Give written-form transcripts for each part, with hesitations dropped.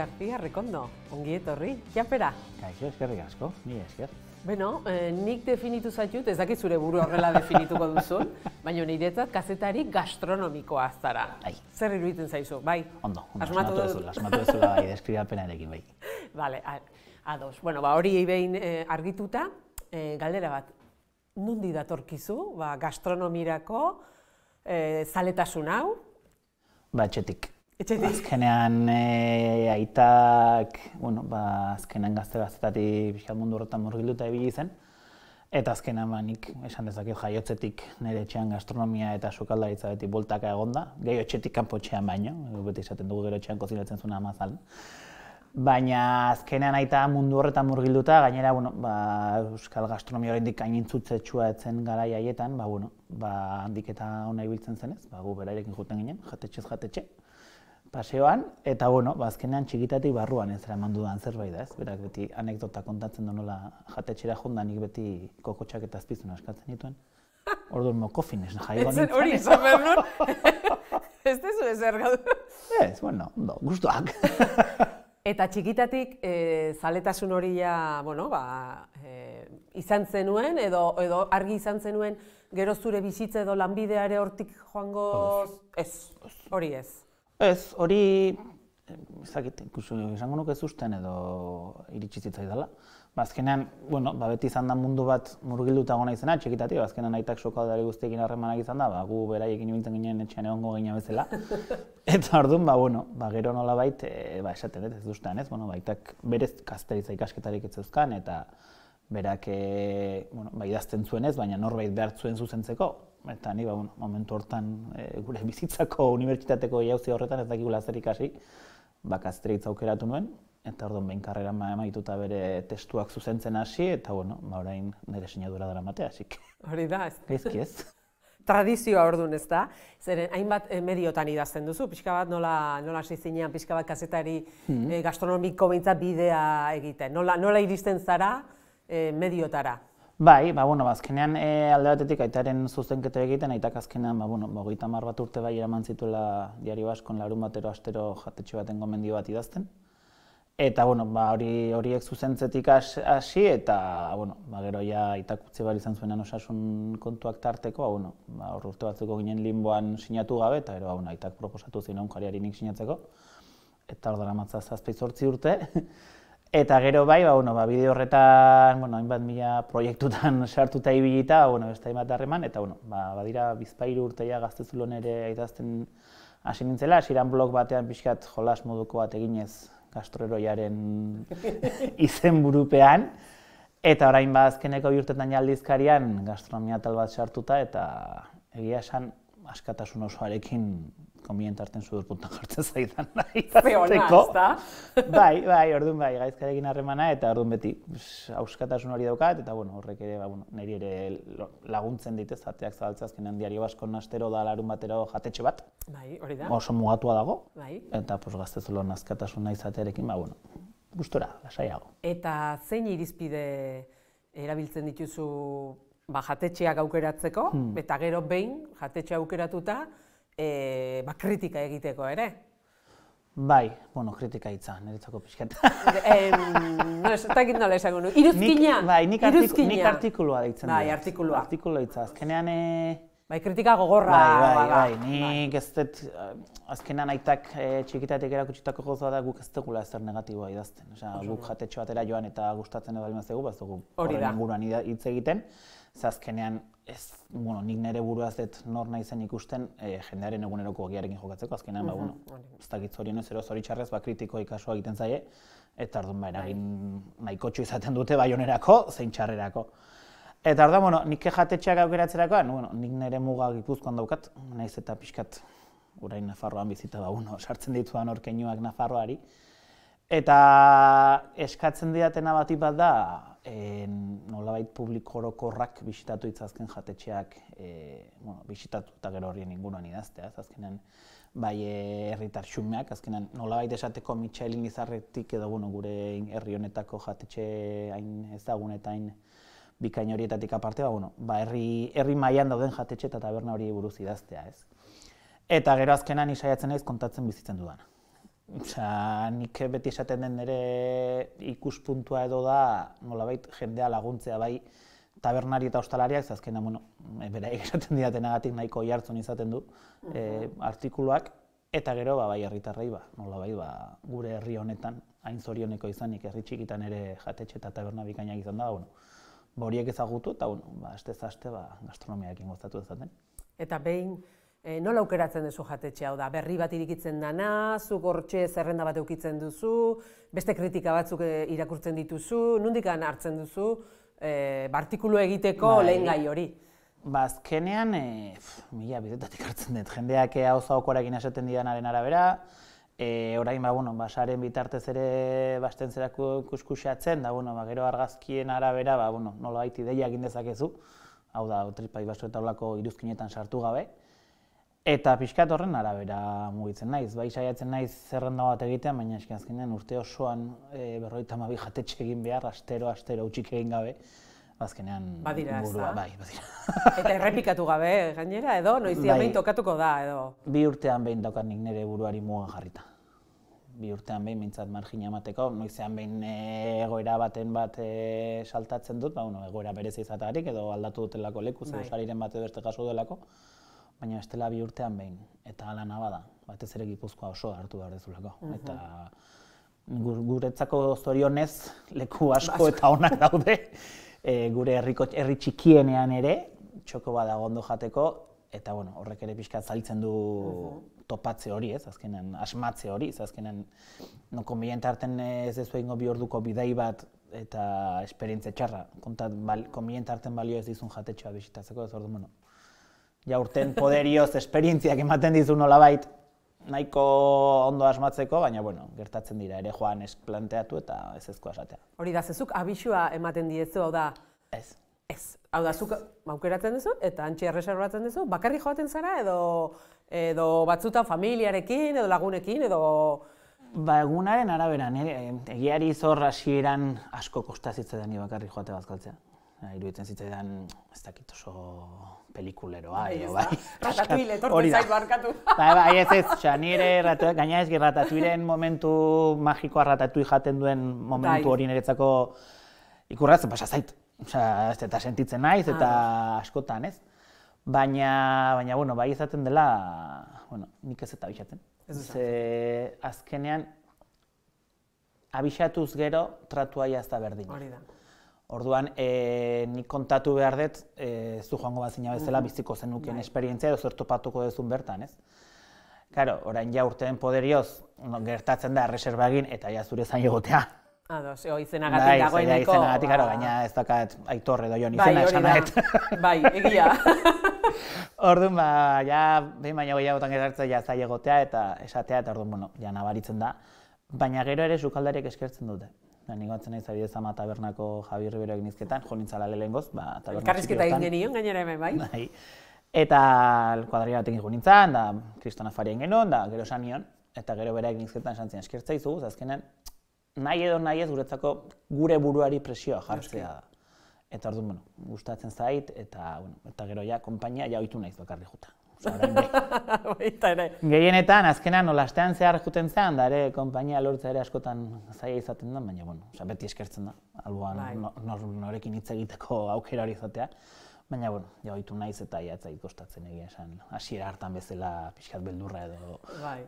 García Rekondo, ongi etorri, japera. Kaixo, eskerrik asko, ni esker. Beno, nik definitu zaitut, ez dakit zure buru horrela definituko duzun, baina niretzat kazetari gastronomikoa zara. Zer iruditzen zaizu, bai? Ondo, asmatu dezula bai, deskribapenarekin bai. Bale, ados. Bueno, hori behin argituta, galdera bat, nondi datorkizu, gastronomirako zaletasun hau? Etxetik. Azkenean aitak, azkenean gaztetatik pixkat mundu horretan murgilduta ibili zen. Eta azkenean nik esan dezaket jaiotzetik nire etxean gastronomia eta sukaldaritza beti boltaka egonda. Gehi etxetik kanpo etxean baino, beti esaten dugu gero etxean kozinatzen zuen amazalen. Baina azkenean aita mundu horretan murgilduta, gainera euskal gastronomia oraindik hain intzutzetxua etzen garai haietan, handik eta ona ibiltzen zenez, gu berairekin joten ginen, jatetxez jatetxe. Paseoan, eta azkenean txikitatik barruan ez eraman dudan zerbait da ez. Berak beti anekdota kontatzen du nola jatetxera jonda nik beti kokotxak eta azpizuna eskatzen dituen. Orduan mokofines jaigo nintzen. Hori izan behar nun? Ez dezu ezer gaudu? Ez, ondo, gustuak. Eta txikitatik zaletasun hori izan zenuen edo argi izan zenuen gero zure bizitza edo lanbideare hortik joango... Ez, hori ez. Ez, hori, izango nuke zuzten edo iritsi zitzaidala. Azkenean, beti izan da mundu bat murgilduta gona izena, txikitatik, azkenean aitak sokaldari guztiekin harremanak izan da, gu beraiekin ibiltzen ginen etxean egongo gina bezala. Eta orduan, gero nolabait, esaten ez duztean ez, aitak berez gazteritza ikasketarik ez zeuzkan, eta berak idazten zuen ez, baina norbait behar zuen zuzentzeko. Eta ni momentu hortan gure bizitzako unibertsitateko jauzi horretan ez dakigula zer ikasi, gazteritza aukeratu nuen, eta orduan behin karrera amaituta bere testuak zuzentzen hasi, eta orain nire sinadura dara matea, hasik. Hori da, ez? Gaizki ez. Tradizioa orduan ez da, zeren hainbat mediotan idazten duzu, pixka bat nola hasi zinean, pixka bat kazetari gastronomiko behintzat bidea egiten, nola iristen zara mediotara? Bai, azkenean alde batetik aitaren zuzenketa egiten, aitak azkenean 30 bat urte bai eraman zituela Diario Baskon larun batero astero jatetxe baten gomendio bat idazten. Eta horiek zuzentzetik hasi eta gero aitak utzi behar izan zuenan osasun kontuak tarteko, urte batzuko ginen limboan sinatu gabe, eta gero aitak proposatu zin egunkariari nik sinatzeko. Eta hor dara matza 7-8 urte. Eta gero bideo horretan, hainbat mila proiektutan sartuta ibilita, beste hainbat harreman, eta badira bizpahiru urteia Gaztezulon ere idazten hasi nintzela, hasieran blog batean pixkat jolas moduko bat eginez gastroheroiaren izenburupean, eta orain azkeneko 2 urtetan aldizkarian gastronomia tal bat sartuta, eta egia esan askatasun osoarekin konbientarten sudurpuntan jartzen zaidan nahi izateko. Bai, orduan gaizkarekin harremana, eta orduan beti auskatasun hori daukat, eta horrek ere niri ere laguntzen ditez, jateak zabaltzea azkenean Diario Baskon astero da larun batero jatetxe bat. Bai, hori da. Oso mugatua dago, eta Gaztezulon askatasuna izatearekin, gustora, lasaiago. Eta zein irizpide erabiltzen dituzu jatetxeak aukeratzeko, eta gero behin jatetxe aukeratuta, kritika egiteko ere? Bai, kritika hitza, niretzako pixkat. Ez dakit nola esango nu, iruzkina! Bai, nik artikulua deitzen dut. Bai, artikulua. Artikulua hitza, azkenean... Bai, kritika gogorra. Bai, nik ez dut, azkenean aitak txikitatik erakutsitako gozoa da guk ez dugula ezer negatiboa idazten. Guk jatetxe batera joan eta gustatzen edo alimaztegu, ez dugu horren inguruan hitz egiten. Azkenean, nik nire buruaz dut nor naizen ikusten jendearen eguneroko ogiarekin jokatzeko, azkenean, ez dakit zorionez ero zoritxarrez, kritiko ikasua egiten zaie, eta orduan eragin nahikotxo izaten dute bai onerako, zein txarrerako. Eta orduan, nik jatetxeak aukeratzerakoan, nik nire mugak Gipuzkoan daukat, naiz eta pixkat, orain Nafarroan bizita sartzen dituan hor keinuak Nafarroari. Eta eskatzen didatena batik bat da, nolabait publiko orokorrak bisitatu itzazken jatetxeak bisitatu eta gero horien inguruan idaztea. Azkenean, bai herritar xumeak, azkenean nolabait esateko Michelin izarretik edo gure herri honetako jatetxe hain ezagun eta hain bikain horietatik aparte, herri mailan dauden jatetxe eta taberna hori buruz idaztea. Eta gero azkenan saiatzen naiz kontatzen bizitzen dudana. Nik beti esaten den nire ikuspuntua edo da, nolabait jendea laguntzea bai tabernari eta ostalariak, azkena, beraiek esaten didatenagatik nahiko jartzen izaten du artikuluak, eta gero bai herritarrei nolabait gure herri honetan, hain zorioneko izanik, herri txikitan ere jatetxe eta taberna bikainak izan da, horiek ezagutu eta aste-aste gastronomiarekin gozatu ezaten. Eta behin, nola aukeratzen duzu jatetxe hau da? Berri bat irikitzen dana, zuk hortxe zerrenda bat eukitzen duzu, beste kritika batzuk irakurtzen dituzu, nondik hartzen duzu artikulu egiteko lehen gai hori? Azkenean, mila bidetatik hartzen dut. Jendeak hauza okorakin esaten didanaren arabera, orain saren bitartez ere basten zerako kuskusatzen, da gero argazkien arabera nolabait ideia egin dezakezu, hau da, tripai baso eta olako iruzkinetan sartu gabe, eta pixkat horren arabera mugitzen naiz. Bai saiatzen naiz zerrenda bat egitean, baina azkenean urte osoan 52 jatetxe egin behar, astero hutsik egin gabe, azkenean burua, bai, badira. Eta errepikatu gabe, gainera, edo? Noizian behin tokatuko da, edo? 2 urtean behin daukat nik nire buruari mugan jarrita. 2 urtean behin mintzat margina emateko, noizean behin egoera baten bat saltatzen dut, egoera berezi izatagatik edo aldatu dutelako leku, zeu sariren bat edo beste kasu delako, baina bestela 2 urtean behin, eta hala bada, batez ere Gipuzkoa oso hartu behar dezulako. Eta guretzako zorionez leku asko eta onak daude, gure herri txikienean ere, txoko badago ondo jateko, eta horrek ere pixkat zailtzen du topatze hori, azkenean, asmatze hori, azkenean, konbiente harten ez dezu egingo 2 orduko bidai bat eta esperientzia txarra, konbiente harten balio ez dizun jatetxoa bisitatzeko, ez ordu, jaurten poderioz esperientziak ematen dizu nolabait, nahiko ondo asmatzeko, baina, gertatzen dira, ere joan planteatu eta ez ezkoa esatea. Hori da, zezuk abisua ematen diezu, hau da? Ez. Ez. Hau da, zuk aukeratzen duzu eta antxe erreserbatzen duzu, bakarrik joaten zara edo batzutan familiarekin edo lagunekin edo... Egunaren araberan, egiari zor hasieran asko kostazitzen ni bakarrik joate bazkaltzea. Iruditzen zitzaidan, ez dakit oso pelikuleroa edo, bai. Ratatouille, etortu zait barkatu. Bai, ez, nire gaina ez Ratatouilleen momentu magikoa Ratatouille jaten duen momentu hori niretzako ikurratzen pasa zait. Eta sentitzen naiz eta askotan, ez? Baina, bai izaten dela, nik ez eta abixatzen. Azkenean, abixatuz gero, tratua jazta berdin. Hori da. Orduan, nik kontatu behar dut, zu joango bazina bezala biziko zenukien esperientzia edo zer topatuko duzun bertan, ez? Karo, orain ja urteen poderioz gertatzen da erreserba egin eta ja zure zain egotea. Ados, izenagatik dagoeneko... Bai, izenagatik, gaina ez dakat Aitor edo Jon izena esan nahet. Bai, egia. Orduan, ja, behin baina gehiagotan gertatzen ja zain egotea eta esatea, eta orduan, ja nabaritzen da. Baina gero ere sukaldariek eskertzen dute. Nik batzen naiz adibidez Ama tabernako Javier Ribero eginizketan, jo nintzala lehengoz, taberna txiki elkarrizketa egin genion, gainera hemen, bai? Eta kuadrilla batekin jo nintzen, da Kristona Faria genuen, da gero esan nion, eta gero bera eginizketan esan ziren eskertza izugu, azkenean nahi edo nahi ez guretzako gure buruari presioa jartzea da. Eta orduan, gustatzen zait, eta gero ja, konpainia ja ohitu naiz bakarrik juta. Gehienetan, azkenan, olastean zehar juten zean, da ere, konpainia lortzea ere askotan zaila izaten da, baina, beti eskertzen da, alboan norekin hitz egiteko aukera hori izatea. Baina, ja ohitu naiz eta jatzait kostatzen egia esan, hasiera hartan bezala pixkat beldurra edo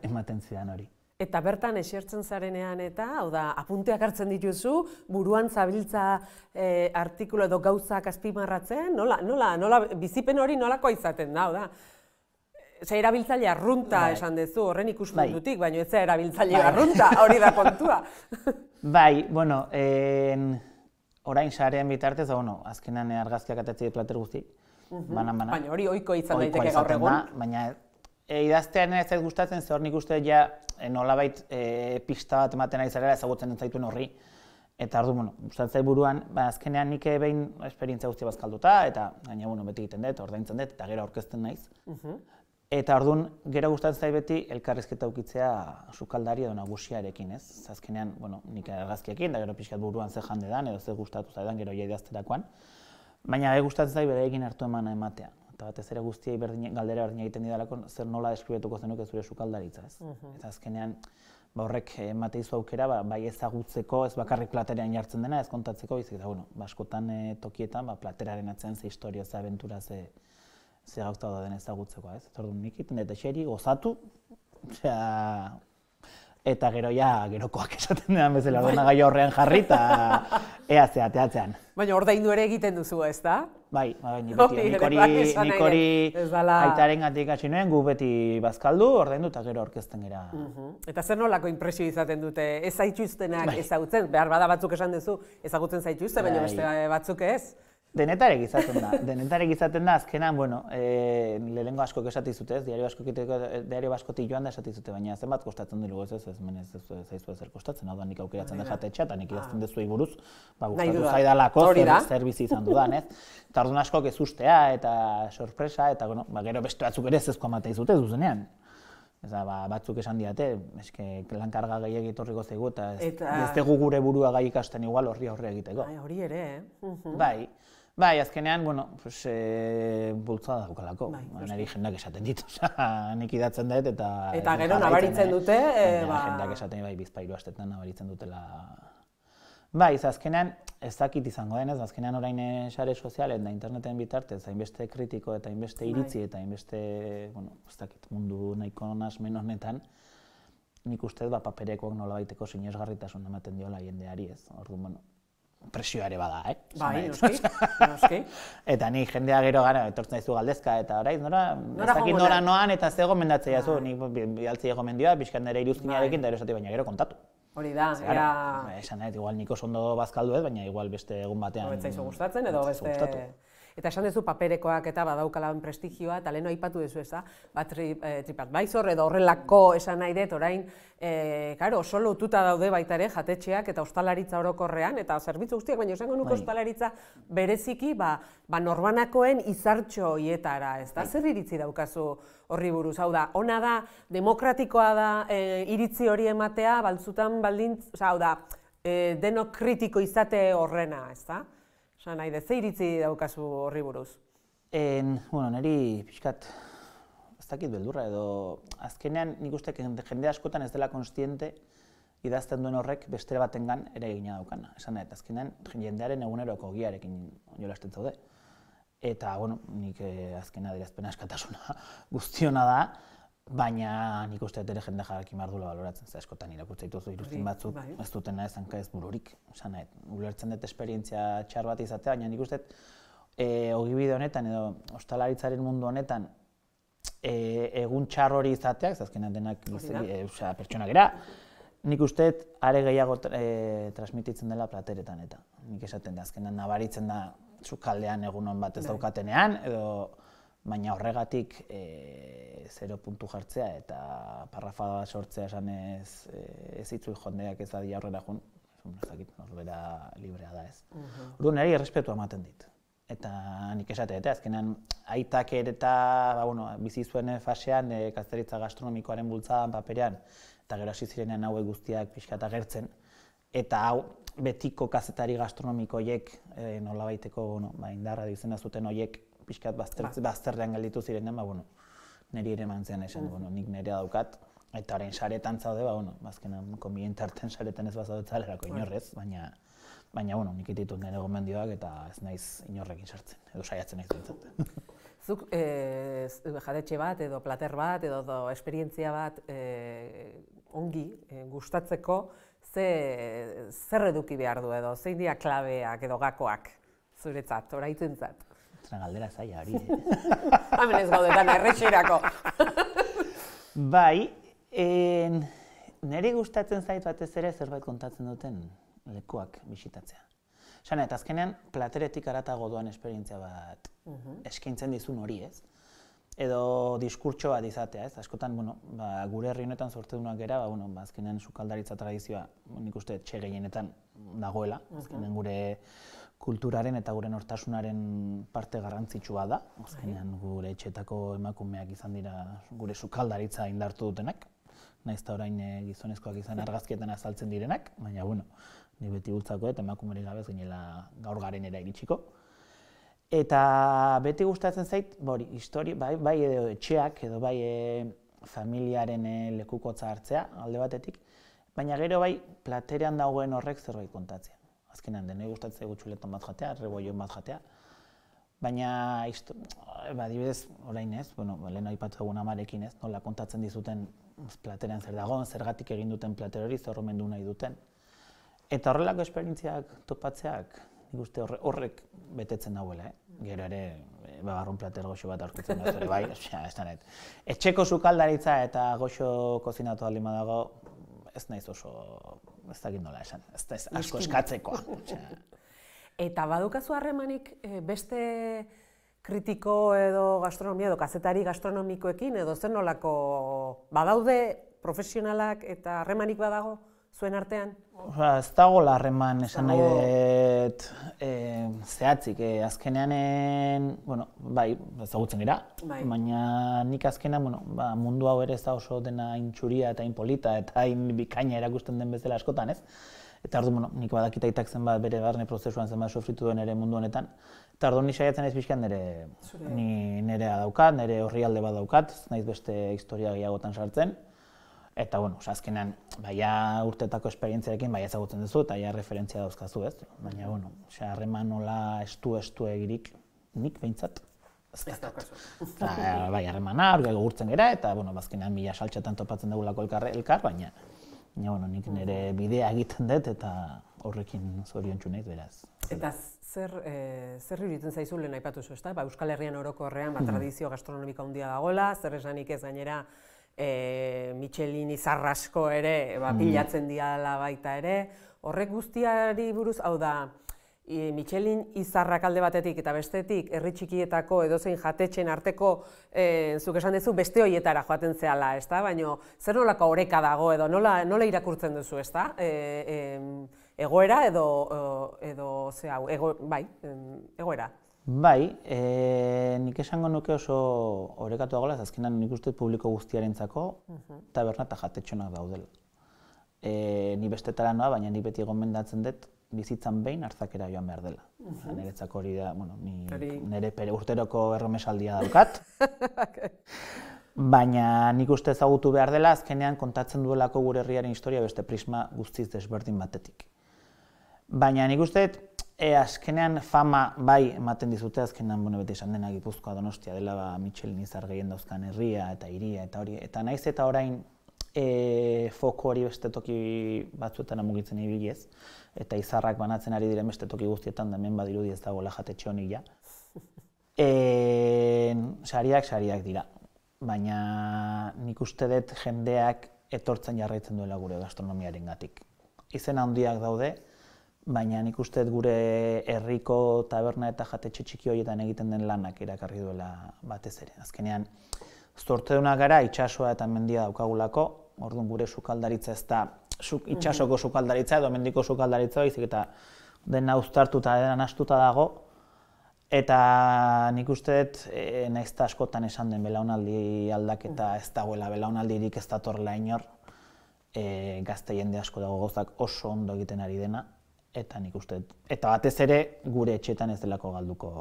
ematen zidan hori. Eta bertan esertzen zarenean eta, hau da, apunteak hartzen dituzu, buruan zabiltza artikulu edo gauzak azpimarratzen, nola, bizipen hori nolakoa izaten da, hau da. Zer erabiltzaile arrunta esan duzu, horren ikuspuntutik, baina ez erabiltzaile arrunta, hori da kontua. Bai, orain sarean bitartez, azkenan argazkiak atatzi plater guzti, banan. Baina hori ohiko izan daiteke gaur egun. Baina idaztean ez zait gustatzen, ze hor nik uste ja nolabait pista bat ematen ari zarela ezagutzen entzaituen horri. Eta ordu, gustatzen buruan, azkenean nik behin esperientzia guztia bazkalduta, eta gaina beti egiten dut, ordaintzen dut, eta gero aurkezten naiz. Eta orduan, gero gustatzen zait beti elkarrizketa ukitzea sukaldari edo nagusiarekin, ez? Azkenean, nik argazkiekin, da gero pixkat buruan ze jande dan, edo ze gustatu zaidan gero idazterakoan. Baina gustatzen zait bereekin hartu emana ematea. Eta batez ere guztiei galdera berdina egiten didalako, zer nola deskribetuko zenuke zure sukaldaritza, ez? Eta azkenean, horrek emateizu aukera bai ezagutzeko, ez bakarrik platerean jartzen dena, ez kontatzeko, bizik eta, askotan tokietan plateraren atzean ze historia, ze abentura, ze gauza da den ezagutzeko, ez? Orduan nik iten eta xeri, gozatu, eta gero gerokoak esaten den bezala ordenagailu horrean jarri eta ea zeateatzean. Baina ordaindu ere egiten duzu, ez da? Bai, nik hori aitarengatik hasi nuen, gu beti bazkaldu, ordaindu eta gero orkesten gera. Eta zer nolako inpresio izaten dute, ez zaituztenak ezagutzen, behar bada batzuk esan duzu, ezagutzen zaituzte, baina beste batzuk ez? Denetarek izaten da, azkenan, lehenengo askok esatizute, ez, diario askotik joan da esatizute, baina zenbat kostatzen dugu ez zaizu ezer kostatzen, hau da nik aukeratzen da jatetxea, eta nik idazten dezuei buruz, gustatu zaidalako zer bizi izan dudan, ez. Eta orduan askok ez ustea, eta sorpresa, eta gero beste batzuk ere ezezko amatea izute zuzenean. Batzuk esan diate, lankarga gehiago etorriko zaigu, eta ez dugu gure burua gai ikasten igual horri egiteko. Hori ere, Bai, azkenean, bultzada daukalako. Niri jendeak esaten ditu, nik idatzen dut eta... Eta gero nabaritzen dute... Jendeak esaten bizpairu astetan nabaritzen dutela... Bai, azkenean, ez dakit izango denez, azkenean orain sare sozialen da interneten bitartez, hainbeste kritiko eta hainbeste iritzi eta hainbeste, ez dakit, mundu nahiko nasmen honetan, nik ustez paperekoak nolabaiteko sinesgarritasun ematen diola jendeari ez. Orduan, presioa ere bada, Bai, noski. Eta nik jendea gero gara, etortzen zaizu galdezka, eta orain, ez dakit nora noan eta ze gomendatzea zu, nik bialtzea gomendioa, pixkan nire iruzkinarekin, eta esate baina gero kontatu. Hori da, esan igual nik oso ondo bazkaldu ez, baina igual beste egun batean... Ez zaizu gustatzen edo beste... Eta esan duzu paperekoak eta badaukalan prestigioa, eta leheno aipatu duzu ez da, TripAdvisor edo horrelako esan nahi dut, orain, oso lotuta daude baita ere jatetxeak eta ostalaritza orokorrean, eta zerbitzu guztiak, baina esango nuke ostalaritza bereziki, norbanakoen izartxo hietara, ez da? Zer iritzi daukazu horri buruz? Hau da, ona da, demokratikoa da iritzi hori ematea, baltzutan baldintz, hau da, denok kritiko izate horrena, ez da? Nahi dut, ze iritzi daukazu horri buruz? Niri pixkat, ez dakit beldurra edo, azkenean nik uste jende askotan ez dela konstiente idazten duen horrek beste batengan ere egina daukana. Esan nahi, azkenean jendearen eguneroko giarekin jolasten zaude. Eta, nik azkena adierazpen askatasuna guztiona da, baina nik uste ere jende jakin behar duela baloratzen, askotan irakurtzen dituzu iruzkin batzuk, ez dutena ez hanka ez bururik. Ulertzen dut esperientzia txar bat izatea, baina nik uste ogibide honetan edo ostalaritzaren mundu honetan egun txar hori izateak, azkenean denak pertsonak era, nik uste are gehiago transmititzen dela plateretan eta. Nik esaten da, azkenean nabaritzen da sukaldean egunon bat ez daukatenean, baina horregatik 0 puntu jartzea eta parrafada sortzea esan ez itzu jondeak ez adia horrela jun, norbera librea da ez. Orduan niri errespetua ematen dit. Eta nik esate, azkenean aitak eta bizi zuen fasean kazetaritza gastronomikoaren bultzadan paperean eta gero hasi zirenean hauek guztiak pixkat agertzen. Eta hau betiko kazetari gastronomiko horiek nolabaiteko indarra izena zuten horiek pixkat bazterrean gelditu zirenean, niri ere mantzean esan, nik nirea daukat, eta orain saretan zaude, azkenan konbiente artean saretan ez bazaude zalerako inorrez, baina nik ditut nire gomendioak eta ez naiz inorrekin sartzen, edo saiatzen naiz dintzen. Zuk jadetxe bat, edo plater bat, edo esperientzia bat ongi gustatzeko, zer eduki behar du edo, zein dira klabeak edo gakoak zuretzat, oraitzentzat? Galdera zaila hori, Hemen ez gaudetan, errexerako. Bai, niri gustatzen zait batez ere zerbait kontatzen duten lekuak bisitatzea. Esan, eta azkenean plateretik haratago doan esperientzia bat eskaintzen dizun hori ez. Edo diskurtso bat izatea ez. Askotan, gure herri honetan zortedunak gera, azkenean sukaldaritza tradizioa nik uste etxe gehienetan dagoela. Azkenean gure kulturaren eta gure nortasunaren parte garrantzitsua da. Azkenean gure etxetako emakumeak izan dira gure sukaldaritza indartu dutenak. Nahiz eta orain gizonezkoak izan argazkietan azaltzen direnak, baina ni beti bultzako eta emakumerik gabe ez ginela gaur garenera iritsiko. Eta beti gustatzen zait, bai edo etxeak edo bai familiaren lekukotza hartzea alde batetik, baina gero bai, platerean dagoen horrek zerbait kontatzen. Azkenean, denei gustatzen zaigu txuleton bat jatea, rebolloin bat jatea, baina, adibidez, orain ez, lehen aipatu egun amarekin ez, nola kontatzen dizuten platerean zer dagoen, zergatik egin duten plater hori, zer omendu nahi duten. Eta horrelako esperientziak topatzeak, nik uste horrek betetzen dauela, gero ere, bagarrun plater goxo bat aurkitzen dut, bai, ez da net. Etxeko sukaldaritza eta goxo kozinatu aldin badago, ez naiz oso, ez dakit nola esan, ez asko eskatzekoa. Eta badukazu harremanik beste kritiko edo gastronomia edo kazetari gastronomikoekin edo zer nolako badaude profesionalak eta harremanik badago zuen artean? Ez dago harreman esan nahi dut zehatzik, azkenean, bai, ezagutzen dira, baina nik azkenean mundu hau ere ez da oso dena intxuria eta inpolita eta bikaina erakusten den bezala askotan, ez? Eta orduan, nik badakit aitak zenbat bere barne prozesuan zenbat sofritu duen ere mundu honetan. Eta orduan, ni saiatzen naiz pixkan nirea daukat, nire orrialde bat daukat, naiz beste historia gehiagotan sartzen. Eta, azkenean, baina urtetako esperientziarekin bai ezagutzen duzu eta ja referentzia dauzkazu, ez? Baina, harreman nola estu egirik, nik behintzat, ez dakat. Bai, harremana, gurtzen gera, eta, azkenean mila saltxetan topatzen dugulako elkar, baina, nik nire bidea egiten dut eta horrekin zoriontsu naiz beraz. Eta zer iruditzen zaizu lehen aipatu zu, ezta? Euskal Herrian orokorrean tradizio gastronomiko handia dagoela, zer esanik ez gainera Michelin izar asko ere pilatzen diala baita ere. Horrek guztiari buruz, hau da, Michelin izarrak alde batetik eta bestetik herri txikietako edozein jatetxen arteko zuk esan duzu beste horietara joaten zehala, ezta? Baina zer nolako oreka dago edo nola irakurtzen duzu, ezta? Egoera edo ze hau, egoera. Bai, nik esango nuke oso orekatu dagoela, azkenan nik uste publiko guztiarentzako taberna eta jatetxonak daudela. Ni bestetara noa, baina ni beti gomendatzen dut bizitzan behin hartzakera joan behar dela. Niretzako hori da, nire urteroko erromesaldia daukat. Baina nik uste ezagutu behar dela, azkenean kontatzen duelako gure herriaren historia beste prisma guztiz desberdin batetik. Baina nik uste azkenean fama bai ematen dizute, azkenean beti esan dena Gipuzkoa Donostia dela Michelin izar gehien dauzkan herria eta hiria eta hori. Eta naiz eta orain foko hori beste toki batzuetan mugitzen ibiliez, eta izarrak banatzen ari diren beste toki guztietan da hemen badirudi ez dagoela jatetxe honik ja. Sariak dira, baina nik uste dut jendeak etortzen jarraitzen duela gure gastronomiarengatik. Izen handiak daude, baina nik uste gure herriko taberna eta jatetxe txiki horietan egiten den lanak irakarri duela batez ere. Azkenean, zortedunak gara itsasoa eta mendia daukagulako, orduan gure sukaldaritza ez da itsasoko sukaldaritza edo mendiko sukaldaritza baizik eta dena uztartuta, dena nahastuta dago, eta nik uste dut nahiz eta askotan esan den belaunaldi aldaketa ez dagoela, belaunaldirik ez datorrela inor, gazte jende asko dago gauzak oso ondo egiten ari dena, eta nik uste, eta batez ere gure etxetan ez delako galduko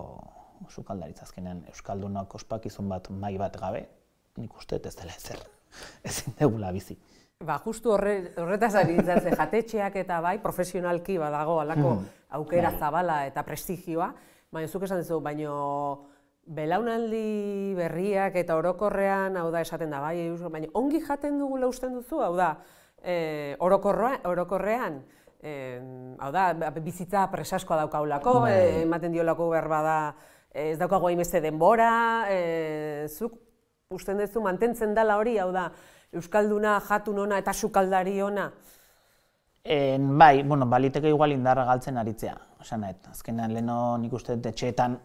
sukaldaritza. Azkenean euskaldunok ospakizun bat mai bat gabe, nik uste ez dela ezer, ezin degula bizi. Justu horretaz ari ditzatzen jatetxeak eta bai, profesionalki badago alako aukera zabala eta prestigioa, baina zuk esan duzu, baina belaunaldi berriak eta orokorrean, hau da esaten da bai, baina ongi jaten dugula usten duzu, hau da, orokorrean, hau da, bizitza presaskoa daukaulako, ematen diolako berba da, ez daukago hainbeste denbora, zuk usten duzu mantentzen dela hori, hau da, euskalduna, jatun ona eta sukaldari ona? Bai, baliteke igual indarra galtzen aritzea, azkenean leheno nik uste etxeetan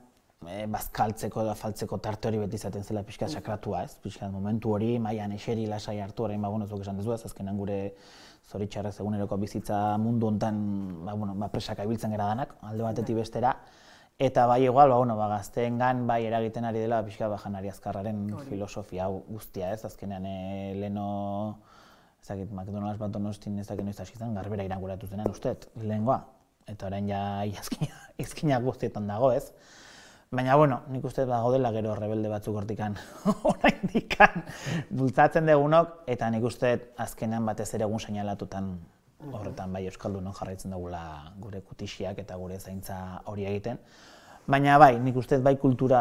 bazkaltzeko edo afaltzeko tarte hori beti izaten zela pixka sakratua, ez? Pixka momentu hori, mailan eseri lasai hartu orain zuk esan dezu, azkenean gure zoritxarrez eguneroko bizitza mundu honetan presaka ibiltzen gara danak, alde batetik bestera, eta bai igual, gazteengan bai eragiten ari dela pixka janari azkarraren filosofia guztia, ez? Azkenean leheno, ezakit, McDonald's bat Donostin ezakit noiz hasi zen, garbera inauguratu zenean usteet, lehengoa, eta orain ja izkinak guztietan dago, ez? Baina, bueno, nik uste gaudela gero rebelde batzuk hortikan, oraindikan bultzatzen dugunok, eta nik uste azkenean batez ere egun seinalatutan horretan bai euskaldunok jarraitzen dugula gure kutixiak eta gure zaintza hori egiten. Baina bai, nik uste bai kultura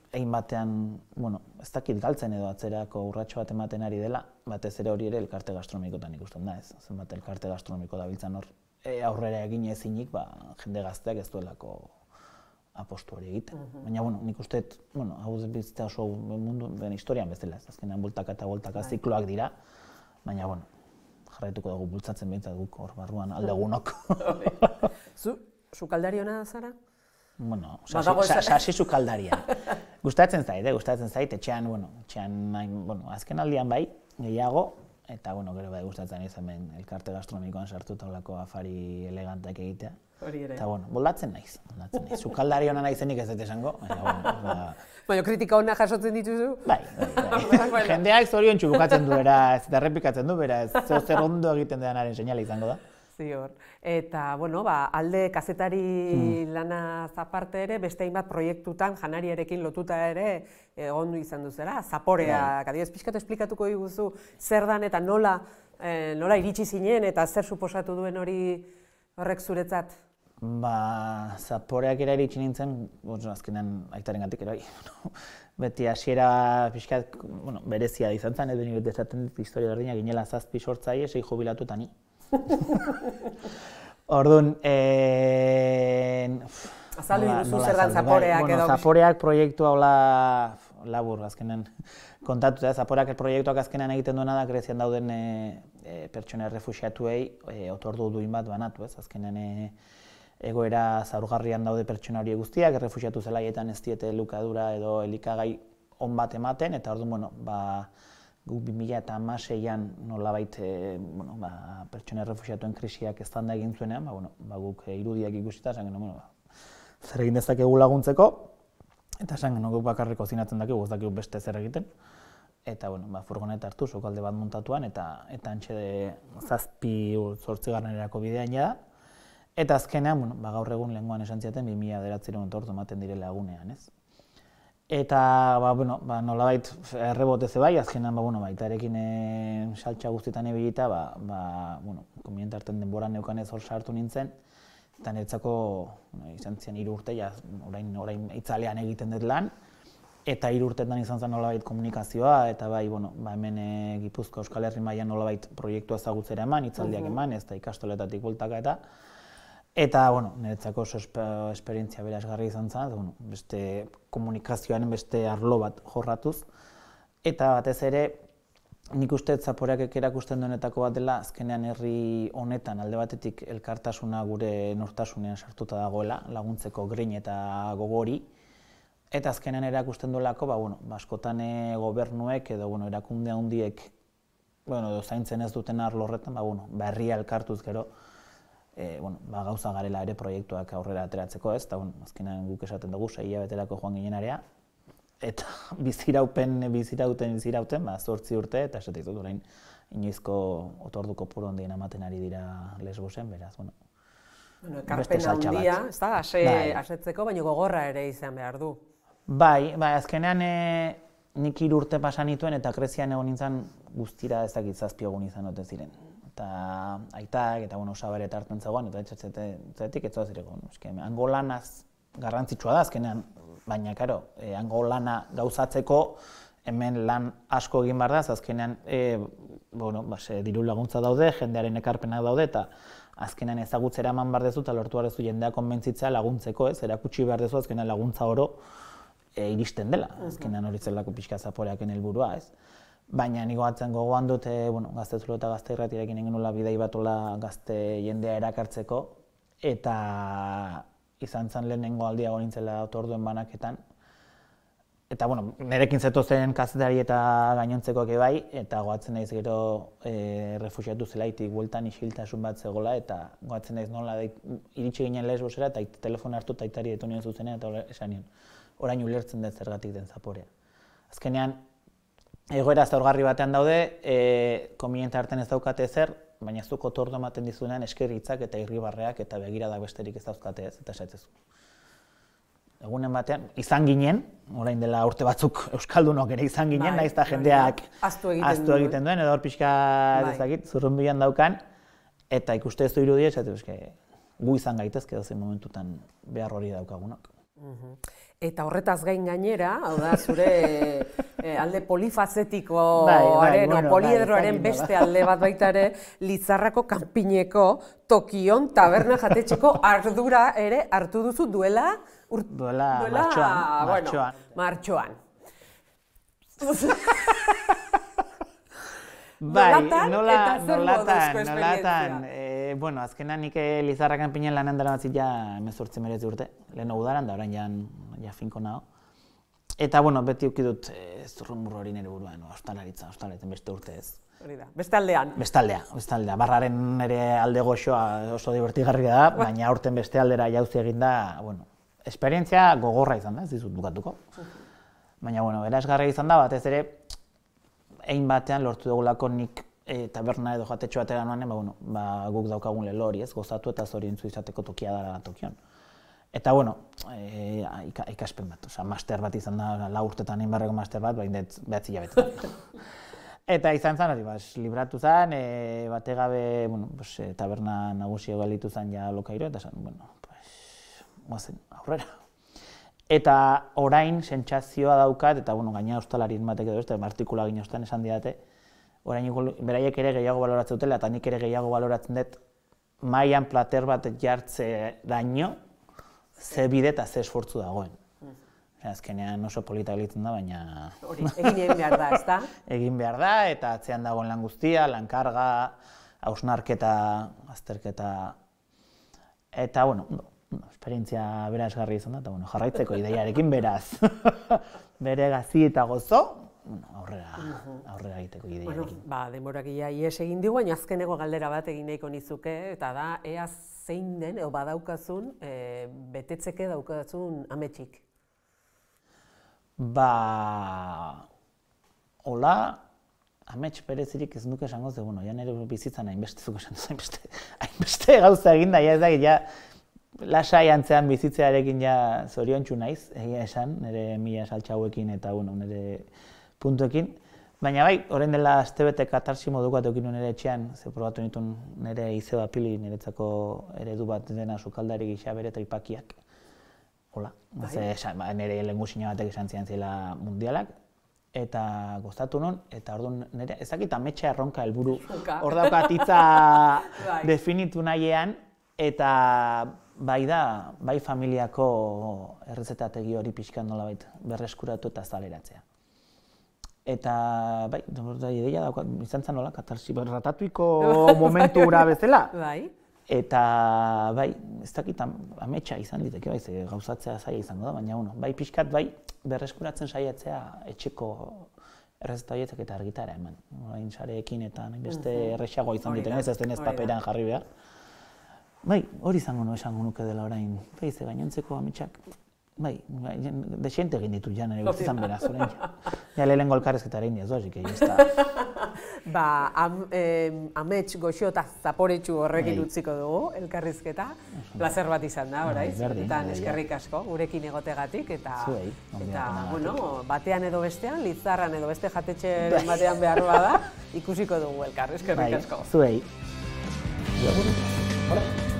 egin batean, bueno, ez dakit galtzen edo atzerako urratxo bat ematen ari dela, batez ere hori ere elkarte gastronomikotan ikusten da ez. Zenbat elkarte gastronomiko dabiltzan hor aurrera egin ezinik, jende gazteak ez duelako apostu hori egiten. Baina, bueno, nik uste, hau bizitza oso mundu, ben historian bezala ez, azkenean bultaka eta bultaka zikloak dira, baina, bueno, jarraituko dugu bultzatzen behintzat guk hor barruan aldegunok. Zu sukaldari hona zara? Bueno, sasi sukaldaria. Gustatzen zait, etxean, azken aldian bai, gehiago, eta, gero bai gustatzen izan ben elkarte gastronomikoan sartuta olako afari eleganteak egitea. Eta, moldatzen naiz. Sukaldari hona naizenik ez dut esango. Baina, kritika hona jasotzen dituzu? Bai. Jendeak zorion txubukatzen du, beraz, eta errepikatzen du, beraz, zer ondo egiten denaren seinale izango da. Zior. Eta, alde kazetari lanaz aparte ere, beste hainbat proiektutan janariarekin lotuta ere egon izan duzera. Zaporeak, adibidez, pixkat esplikatuko diguzu zer dan eta nola iritsi zinen eta zer suposatu duen horrek zuretzat? Zaporeak ere iritsi nintzen, azkenean aitarengatik ere bai. Beti hasiera pixkat berezia izan zen, edo nire esaten dut historia berdina, ginela 7 sortzaile, 6 jubilatu eta ni. Orduan, azaldu diguzu zer dan Zaporeak edo? Zaporeak proiektua labur, azkenean kontatuta, Zaporeak proiektuak azkenean egiten duena da Grezian dauden pertsona errefuxiatuei otordu duin bat banatu, azkenean egoera zaurgarrian daude pertsona hori guztiak, errefuxiatu zelaietan ez diete elukadura edo elikagai on bat ematen, eta orduan, guk 2016an nolabait pertsona errefuxiatuen krisiak eztanda egin zuenean, guk irudiak ikusita, esan genuen, zer egin dezakegu laguntzeko, eta esan genuen guk bakarrik kozinatzen dakigu, ez dakigu beste zer egiten. Eta, furgoneta hartu, sokalde bat montatuan, eta antxe 7-8 bidean jada. Eta azkenean, gaur egun lehengoan esan ziaten 2009 ordu ematen direla egunean, ez? Eta, nolabait errebote bai, azkenean, baitarekin saltxa guztietan ebilita, konbien hartzen denboran neukanez hor sartu nintzen, eta niretzako izan ziren 3 urte, orain itzalean egiten dut lan, eta 3 urtetan izan zen nolabait komunikazioa, eta hemen Gipuzkoa Euskal Herri mailan nolabait proiektua ezagutzera eman, hitzaldiak eman, ez da ikastoletatik bueltaka eta, niretzako oso esperientzia berazgarri izan zen, beste komunikazioaren beste arlo bat jorratuz, eta batez ere, nik uste Zaporeak erakusten duenetako bat dela, azkenean herri honetan alde batetik elkartasuna gure nortasunean sartuta dagoela, laguntzeko grin eta gogori, eta azkenean erakusten duelako, askotan gobernuek edo erakunde handiek zaintzen ez duten arlo horretan, herria elkartuz gero, gauza garela ere proiektuak aurrera ateratzeko ez, eta azkenean guk esaten dugu 6 hilabeterako joan ginen area, eta bizirauten, 8 urte, eta esatik dut orain inoizko otordu kopuru handien ematen ari dira Lesbosen, beraz, ekarpen handia, ez da, asetzeko, baina gogorra ere izan behar du. Bai, azkenean nik 3 urte pasan nituen eta Grezian egon nintzen guztira ez dakit 7 egun izan ote ziren. Eta aitak eta osabare eta hartzen zegoen, eta etxetik ez zireko. Hango lanaz garrantzitsua da azkenean, baina, karo, hango lana gauzatzeko hemen lan asko egin behar da, azkenean diru laguntza daude, jendearen ekarpenak daude, eta azkenean ezagutzera eman behar dezu eta lortu behar dezu jendea konbentzitzea laguntzeko, erakutsi behar dezu azkenean laguntza oro iristen dela, azkenean hori zelako pixka Zaporeaken helburua, ez. Baina niko gogoan dut, Gaztezulo eta Gazte Irratiarekin egin nula bidei batola gazte jendea erakartzeko, eta izan zen lehenengo aldia nintzela otorduen banaketan. Eta, nirekin zetozen kazetari eta gainontzekoak bai, eta goatzen naiz gero refuxiatu zelaitik bueltan isiltasun bat zegoela, eta goatzen naiz nola iritsi ginen Lesbosera, eta telefona hartu eta aitari etu nion zuzenean, eta esan nion, orain ulertzen dut zergatik den Zaporea. Azkenean, egoera zaurgarri batean daude, konbiniente hartzen ez daukate ezer, baina zuk otordu ematen dizunean eskerritzak eta irribarreak eta begirada besterik ez dauzkate ez, eta esaitzezu. egunen batean, izan ginen, orain dela urte batzuk euskaldunok ere izan ginen, naiz eta jendeak ahaztu egiten duen, edo hor pixka ezakit, zurrunbilan daukan, eta ikuste ez du irudia, gu izan gaitezke dozen momentutan behar hori daukagunok. Eta horretaz gain gainera, hau da, zure alde polifazetikoaren o poliedroaren beste alde bat baita ere, Lizarrako kanpineko Tokion taberna jatetxeko ardura ere hartu duzu duela martxoan. Bai, nolatan. Bueno, azkenan nik Lizarra kanpinen lanen dara batzit ja 18 urte. Lehen udaran da, orain ja finko nago. Eta, bueno, beti ukidut zurrumurro hori nire buruan, ostalaritzen beste urte ez. Beste aldean. Bestaldea. Barraren nire alde goxoa oso divertigarria da, baina aurten beste aldera jauzi egin da, bueno, esperientzia gogorra izan da, ez dizut bukatuko. Baina, bueno, berazgarria izan da, batez ere, egin batean lortu dugulako nik taberna edo jatetxo batera noanen, guk daukagun lelo hori ez, gozatu eta zoriontzu izateko tokia dara Tokion. Eta, bueno, ikaspen bat, master bat izan da, 4 urtetan egin barreko master bat, baina 9 hilabetetan. Eta izan zen hori, libratu zen, bategabe, taberna nagusia galitu zen ja lokairo, eta zen, guazen, aurrera. Eta orain sentsazioa daukat, eta gaina ostalarien batek edo, artikula gine ostan esan didate, orain beraiek ere gehiago baloratzen dutela, eta nik ere gehiago baloratzen dut, mailan plater bat jartze daño, ze bide eta ze esfortzu dagoen. Azkenean oso polita gelitzen da, baina... Hori, egin behar da, ezta? Egin behar da, eta atzean dagoen lan guztia, lankarga, hausnarketa, azterketa... Eta, esperientzia berazgarri izan da, eta jarraitzeko ideiarekin beraz. Bere gazi eta gozo, aurrera egiteko ideiarekin. Denborak ies egin digu, baina azkeneko galdera bat egin nahiko nizuke, eta da, ea zein den, edo badaukazun, betetzeke daukazun ametxik. Hola, amets berezirik ez nuke esango ze, ja nire bizitzan hainbeste zuko esan duzu, hainbeste gauza egin da, ja lasai antzean bizitzearekin ja zoriontsu naiz, egia esan, nire mila saltxa hauekin eta nire puntuekin. Baina bai, orain dela astebete katarsi moduko bat eukin nire etxean, ze probatu nituen nire izeba pili, niretzako eredu bat dena sukaldari gisa bere tripakiak. Hola, nire lehengusina batek esan zian zela mundialak, eta gozatu non, eta orduan nire ezakit ametsa erronka helburu hor daukat hitza definitu nahiean, eta bai familiako errezetategi hori pixkan nolabait berreskuratu eta azaleratzea. Eta bai, ideia daukat, izan zen nola, katarsi ratatuiko momentu hura bezala. Eta bai, ez dakit ametsa izan diteke, bai, gauzatzea zaila izango da, baina bai pixkat bai berreskuratzen saiatzea etxeko errezeta horietak eta argitara eman. Orain sareekin eta beste errexagoa izan diteke, ez denez paperan jarri behar. Bai, hori esango nuke dela orain, ze gainontzeko ametsak, bai, desiente egin ditu ja nire guztizan beraz, orain. Ja, lehenengo elkarrezketa egin diaz, dozik, egin Ba, amets goxo eta zaporetsu horrekin utziko dugu, elkarrizketa. Plazer bat izan da, oraiz. Eta eskerrik asko, gurekin egotegatik. Eta, batean edo bestean, Lizarran edo beste jatetxe batean behar bada, ikusiko dugu elkar, eskerrik asko. Zuei.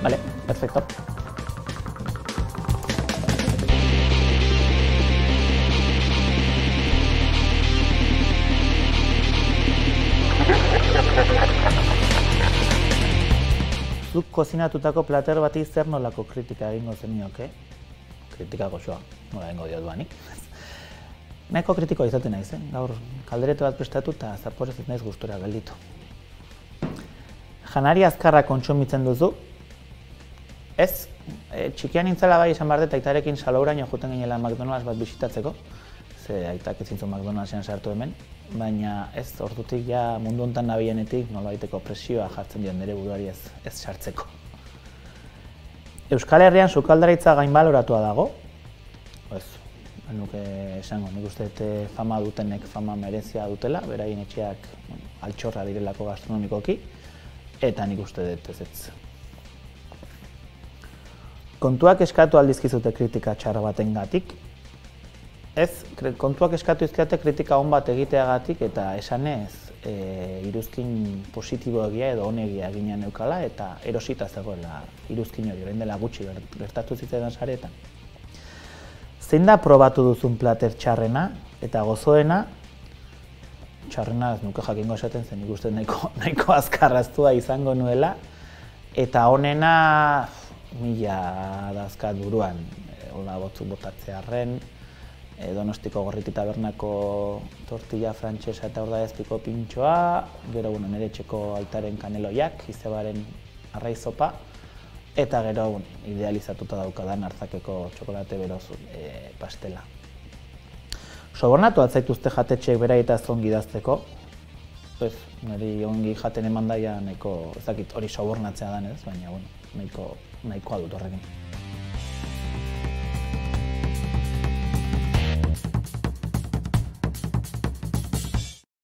Vale, perfecto. Zuk kozinatutako plater bati zer nolako kritika egingo zenioke? Kritika goxoa, nola egingo dioduanik. Nahiko kritikoa izaten naiz, gaur kalderete bat prestatu eta zaporez ez naiz gustora gelditu. Janari azkarra kontsumitzen duzu, ez, txikian nintzela bai esan behar dut aitarekin Salouraino joten ginela McDonald's bat bisitatzeko, ze aitak ez zintzun McDonald'sean sartu hemen, baina ez ordutik ja mundu honetan nabienetik nolabaiteko presioa jartzen dion nire buruari ez sartzeko. Euskal Herrian sukaldaritza gainbaloratua dago, ez nuke esango, nik uste fama dutenek fama merezia dutela, beraien etxeak altxorra direlako gastronomikoki, eta nik uste dut ez. kontuak eskatu aldizkizute kritika txarra batengatik, ez, kontuak eskatu izkiate kritika on bat egiteagatik eta esanez iruzkin positibo egia edo onegia ginen neukala eta erosita zegoela iruzkin hori, orain dela gutxi gertatu zitzaidan saretan. Zein da probatu duzun plater txarrena eta gozoena? Txarrena ez nuke jakingo esaten zen, nik uste nahiko azkarraztua izango nuela, eta honena mila dazkat buruan, hola botatzearren, Donostiko Gorriti Tabernako tortilla frantsesa eta ordaiazpiko pintxoa, gero nire etxeko aitaren kaneloiak, izebaren arraizopa, eta gero idealizatuta daukadan Artzakeko txokolate beroz pastela. Sobornatu atzaituzte jatetxeek beraita ongi idazteko, niri ongi jaten eman daia nahiko, ez dakit hori sobornatzea danez, baina nahikoa dut horrekin.